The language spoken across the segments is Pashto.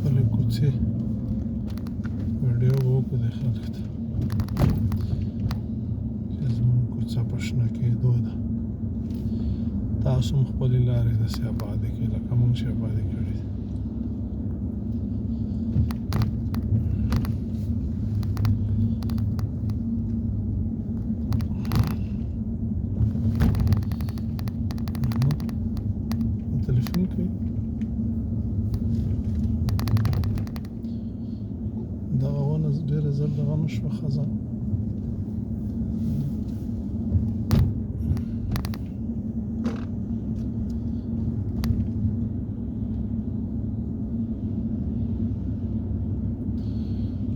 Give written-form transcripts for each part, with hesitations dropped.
خپلې کوڅې ویډیو به وکړو دې خلکو ته چې زموږ کوڅه په شنه کېدو ده. تاسو هم خپلې لارې داسې ابادې کړئ لکه موږ چې ابادې کړې دي. تلیفون کوي دغه ونه ډېره زر دغه نه شوه ښځه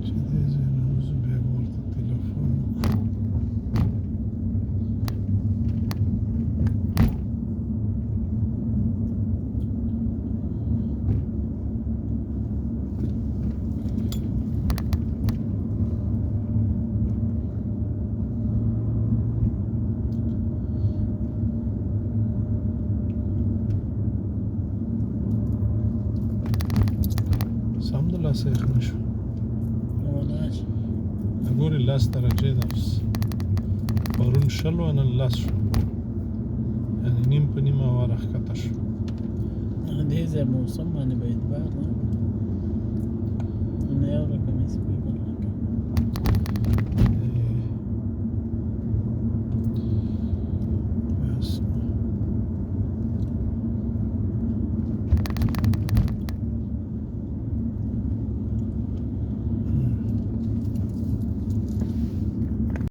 چې دې ځای نه وځو بیا به ورته تلیفون وکړو. سمدلاسه یخ نه شو ګورې 10 درجې ده اوس پرون 20 و نن 10 شو یعنې نیم په نیمه هوا راښکته شو. دې ځای موسم باندې به اعتبار نه یو رقم